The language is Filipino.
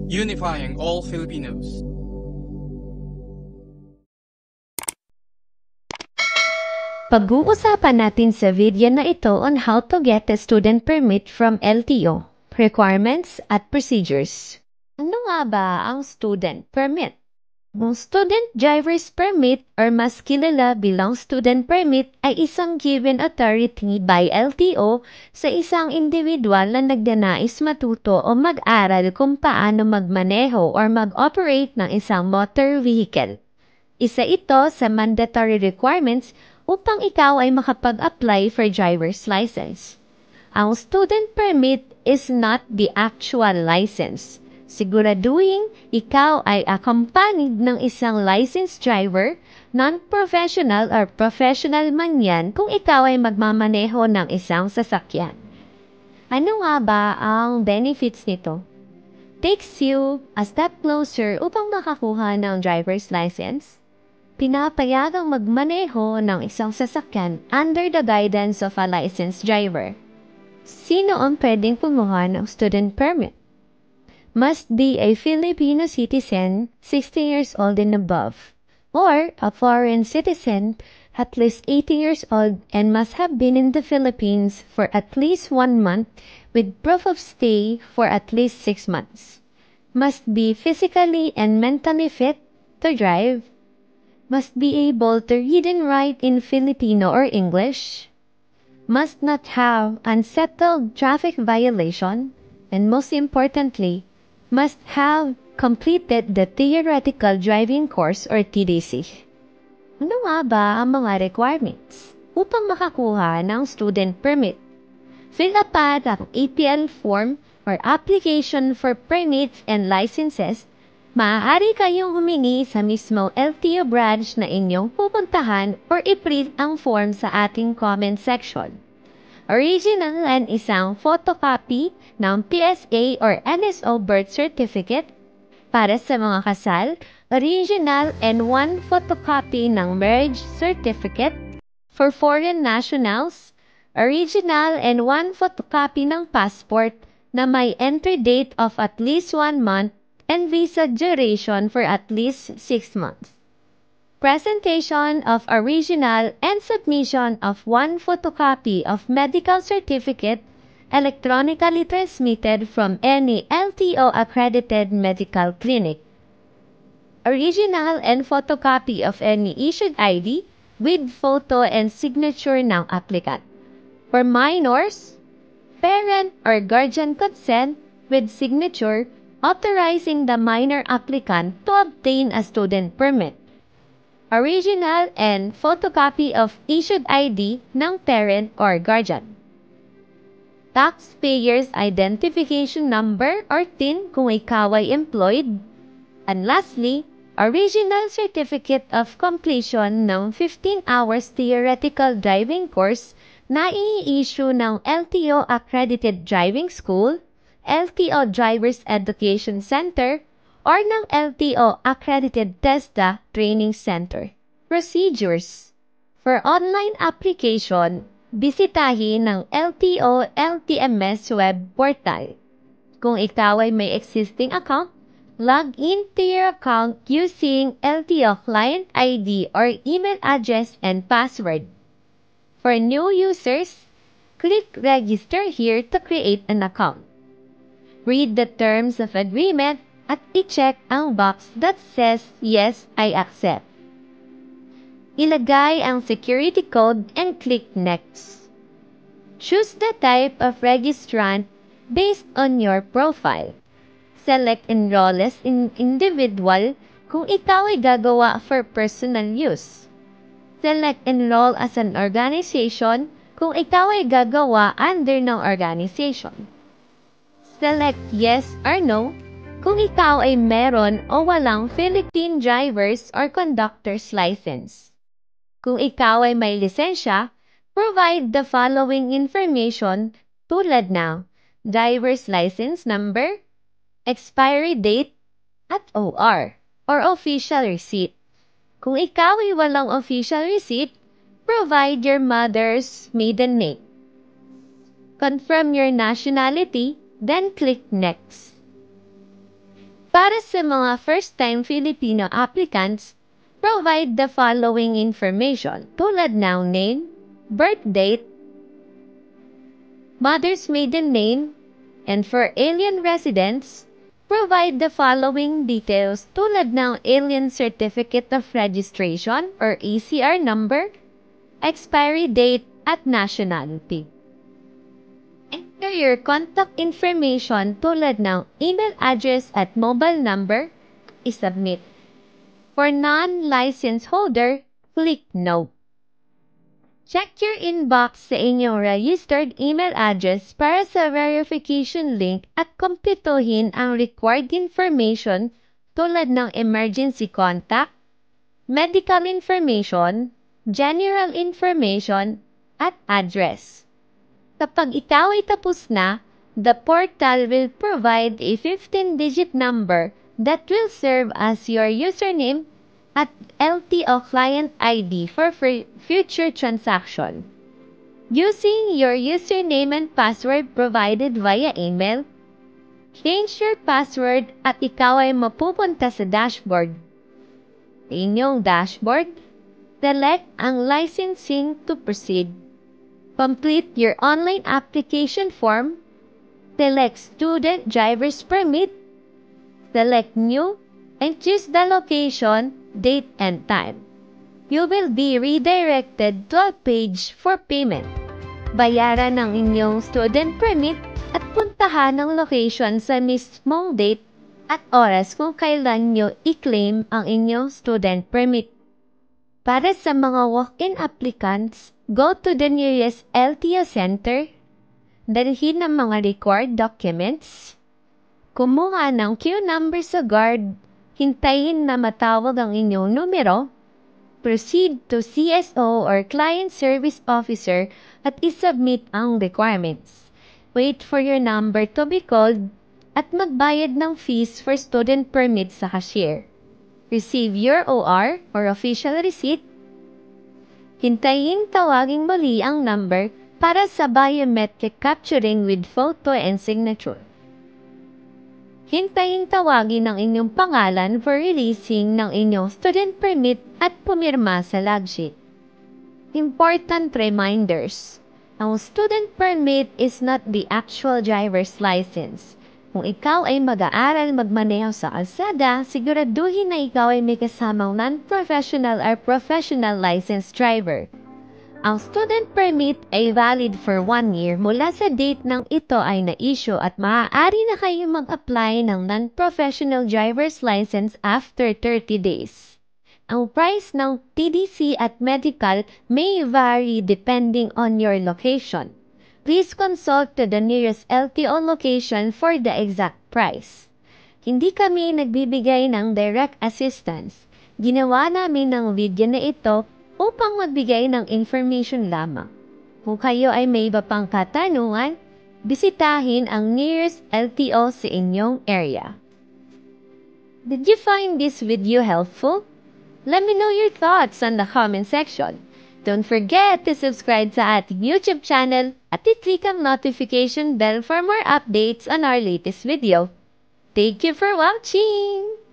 unifying all Filipinos. Pag-uusapan natin sa video na ito on how to get a student permit from LTO, requirements at procedures. Ano nga ba ang student permit? Ang student driver's permit or mas kilala bilang student permit ay isang given authority by LTO sa isang individual na nagdanais matuto o mag-aral kung paano magmaneho or mag-operate ng isang motor vehicle. Isa ito sa mandatory requirements upang ikaw ay makapag-apply for driver's license. Ang student permit is not the actual license. Siguraduhin ikaw ay accompanied ng isang licensed driver, non-professional or professional man yan kung ikaw ay magmamaneho ng isang sasakyan. Ano nga ba ang benefits nito? Takes you a step closer upang makakuha ng driver's license. Pinapayagang magmaneho ng isang sasakyan under the guidance of a licensed driver. Sino ang pwedeng kumuha ng student permit? Must be a Filipino citizen, 16 years old and above, or a foreign citizen, at least 18 years old and must have been in the Philippines for at least 1 month with proof of stay for at least 6 months. Must be physically and mentally fit to drive. Must be able to read and write in Filipino or English, must not have unsettled traffic violation, and most importantly, must have completed the theoretical driving course or TDC. Ano nga ba ang mga requirements upang makakuha ng student permit? Fill up ang APL form or application for permits and licenses. Maaari kayong humingi sa mismo LTO branch na inyong pupuntahan or i-print ang form sa ating comment section. Original and isang photocopy ng PSA or NSO birth certificate. Para sa mga kasal, original and 1 photocopy ng marriage certificate. For foreign nationals, original and 1 photocopy ng passport na may entry date of at least 1 month and visa duration for at least 6 months. Presentation of original and submission of 1 photocopy of medical certificate electronically transmitted from any LTO-accredited medical clinic. Original and photocopy of any issued ID with photo and signature ng applicant. For minors, parent or guardian consent with signature authorizing the minor applicant to obtain a student permit. Original and photocopy of issued ID ng parent or guardian. Taxpayer's identification number or TIN kung ikaw ay employed. And lastly, original certificate of completion ng 15 hours theoretical driving course na i-issue ng LTO Accredited Driving School, LTO Drivers Education Center, or ng LTO Accredited TESDA Training Center. Procedures. For online application, bisitahin ng LTO LTMS web portal. Kung ikaw ay may existing account, log in to your account using LTO client ID or email address and password. For new users, click Register here to create an account. Read the terms of agreement at i-check ang box that says, Yes, I accept. Ilagay ang security code and click Next. Choose the type of registrant based on your profile. Select Enroll as individual kung ikaw ay gagawa for personal use. Select Enroll as an organization kung ikaw ay gagawa under ng organization. Select Yes or No kung ikaw ay meron o walang Philippine driver's or conductor's license. Kung ikaw ay may lisensya, provide the following information tulad ng driver's license number, expiry date, at OR or official receipt. Kung ikaw ay walang official receipt, provide your mother's maiden name. Confirm your nationality, then click Next. Para sa mga first-time Filipino applicants, provide the following information tulad ng name, birth date, mother's maiden name, and for alien residents, provide the following details tulad ng Alien Certificate of Registration or ACR number, expiry date, at nationality. Enter your contact information tulad ng email address at mobile number, isubmit. For non-license holder, click No. Check your inbox sa inyong registered email address para sa verification link at kumpletuhin ang required information tulad ng emergency contact, medical information, general information, at address. Kapag ikaw ay tapos na, the portal will provide a 15-digit number that will serve as your username at LTO client ID for future transaction. Using your username and password provided via email, change your password at ikaw ay mapupunta sa dashboard. Sa inyong dashboard, select ang licensing to proceed. Complete your online application form, select Student Driver's Permit, select New, and choose the location, date, and time. You will be redirected to a page for payment. Bayaran ang inyong student permit at puntahan ang location sa mismong date at oras kung kailan nyo i-claim ang inyong student permit. Para sa mga walk-in applicants, go to the nearest LTO center, dalhin ang mga required documents, kumuha ng queue number sa guard, hintayin na matawag ang inyong numero, proceed to CSO or Client Service Officer at isubmit ang requirements. Wait for your number to be called at magbayad ng fees for student permit sa cashier. Receive your OR or official receipt. Hintayin tawaging muli ang number para sa biometric capturing with photo and signature. Hintayin tawagin ang inyong pangalan for releasing ng inyong student permit at pumirma sa log sheet. Important reminders. Ang student permit is not the actual driver's license. Kung ikaw ay mag-aaral magmaneho sa kalsada, siguraduhin na ikaw ay may kasamang non-professional or professional licensed driver. Ang student permit ay valid for 1 year mula sa date ng ito ay na-issue at maaari na kayo mag-apply ng non-professional driver's license after 30 days. Ang price ng TDC at medical may vary depending on your location. Please consult to the nearest LTO location for the exact price. Hindi kami nagbibigay ng direct assistance. Ginawa namin ng video na ito upang magbigay ng information lamang. Kung kayo ay may iba pang katanungan, bisitahin ang nearest LTO sa inyong area. Did you find this video helpful? Let me know your thoughts on the comment section. Don't forget to subscribe sa ating YouTube channel at i-click ang notification bell for more updates on our latest video. Thank you for watching!